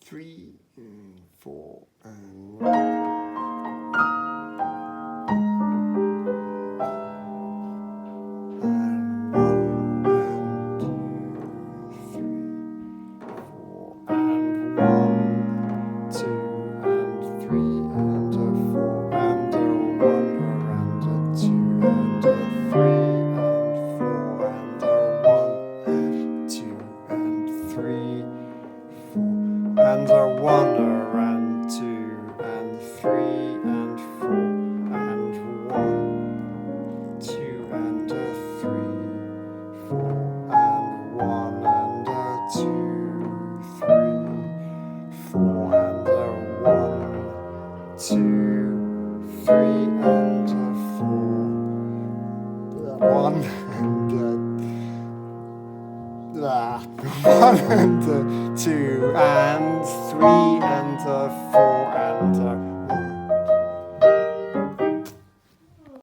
3 and 4 and 1. And a 1 and 2 and 3 and 4 and 1, 2 and a 3, 4 and 1 and a 2, 3, 4 and a 1, 2, 3 and a 4, 1 and a 1 and a 2 and 3 and a 4 and a